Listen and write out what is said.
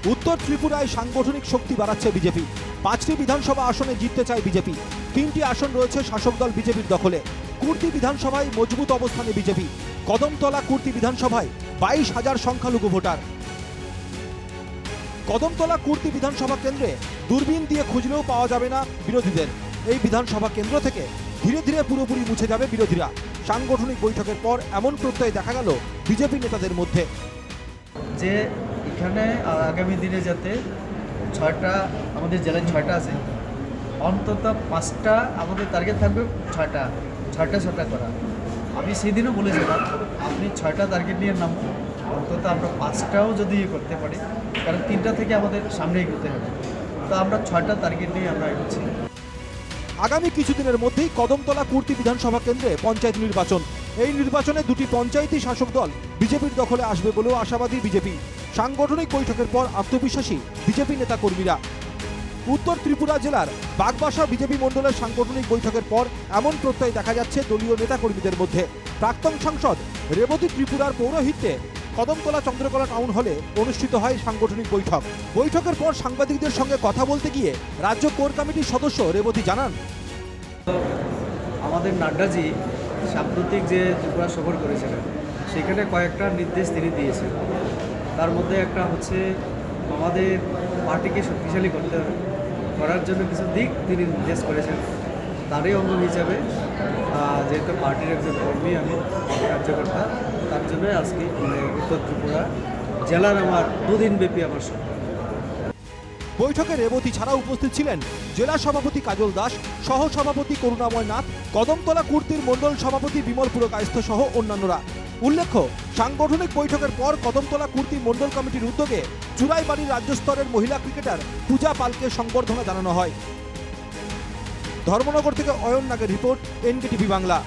উত্তর ত্রিপুরায় সাংগঠনিক শক্তি বাড়াচ্ছে বিজেপি। 5টি বিধানসভা আসনে জিততে চায় বিজেপি। 3টি আসন রয়েছে শাসক দল বিজেপির দখলে। কুর্তি বিধানসভায় মজবুত অবস্থানে বিজেপি। কদমতলা কুর্তি বিধানসভায় 22,000 সংখ্যালঘু ভোটার। কদমতলা কুর্তি বিধানসভা কেন্দ্রে দূরবীন দিয়ে খুঁজলেও পাওয়া যাবে না বিরোধীদের। এই বিধানসভা কেন্দ্র থেকে ধীরে ধীরে পুরোপুরি মুছে যাবে বিরোধীরা। সাংগঠনিক বৈঠকের পর এমন প্রত্যয় দেখা গেল বিজেপি নেতাদের মধ্যে যে এখানে আগামী দিনে যাতে 6টা আমাদের জেলায় 6টা আছে, অন্তত 5টা আমাদের টার্গেট থাকবে, 6টা করা। আমি সেদিনও বলেছিলাম আপনি 6টা টার্গেট নিয়ে নামুন, অন্তত আমরা 5টাও যদি করতে পারি, কারণ 3টা থেকে আমাদের সামনে এগোতে হবে। তো আমরা 6টা টার্গেট নিয়ে আমরা এগোচ্ছি। আগামী কিছুদিনের মধ্যেই কদমতলা কুর্তি বিধানসভা কেন্দ্রে পঞ্চায়েত নির্বাচন। এই নির্বাচনে 2টি পঞ্চায়েতই শাসক দল বিজেপির দখলে আসবে বলেও আশাবাদী বিজেপি। সাংগঠনিক বৈঠকের পর আত্মবিশ্বাসী বিজেপি নেতাকর্মীরা। উত্তর ত্রিপুরা জেলার বাগবাসা বিজেপি মণ্ডলের সাংগঠনিক বৈঠকের পর এমন প্রত্যয় দেখা যাচ্ছে দলীয় নেতাকর্মীদের মধ্যে। প্রাক্তন সাংসদ রেবতী ত্রিপুরার পৌরোহিত্যে কদমতলা চন্দ্রকলা টাউন হলে অনুষ্ঠিত হয় সাংগঠনিক বৈঠক। বৈঠকের পর সাংবাদিকদের সঙ্গে কথা বলতে গিয়ে রাজ্য কোর কমিটির সদস্য রেবতী জানান, আমাদের নাড্ডাজি সাম্প্রতিক যে ত্রিপুরা সফর করেছিলেন, সেখানে কয়েকটা নির্দেশ তিনি দিয়েছেন। তার মধ্যে একটা হচ্ছে আমাদের পার্টিকে শক্তিশালী করার জন্য কিছু দিক তিনি নির্দেশ করেছেন। তারই অঙ্গ হিসাবে যেহেতু পার্টির একজন কর্মী, আমি কার্যকর্তা, তার জন্য আজকে উত্তর ত্রিপুরা জেলার আমার 2 দিনব্যাপী আমার সফর। বৈঠকে রেবতী ছাড়াও উপস্থিত ছিলেন জেলা সভাপতি কাজল দাস, সহ সভাপতি করুণাময় নাথ, কদমতলা কুর্তির মণ্ডল সভাপতি বিমল পুরকায়স্থ সহ অন্যান্যরা। উল্লেখ্য, সাংগঠনিক বৈঠকের পর কদমতলা কুর্তি মণ্ডল কমিটির উদ্যোগে চুরাইবাড়ির রাজ্য স্তরের মহিলা ক্রিকেটার পূজা পালকে সংবর্ধনা জানানো হয়। ধর্মনগর থেকে অয়ন নাগের রিপোর্ট, এনকেটিভি বাংলা।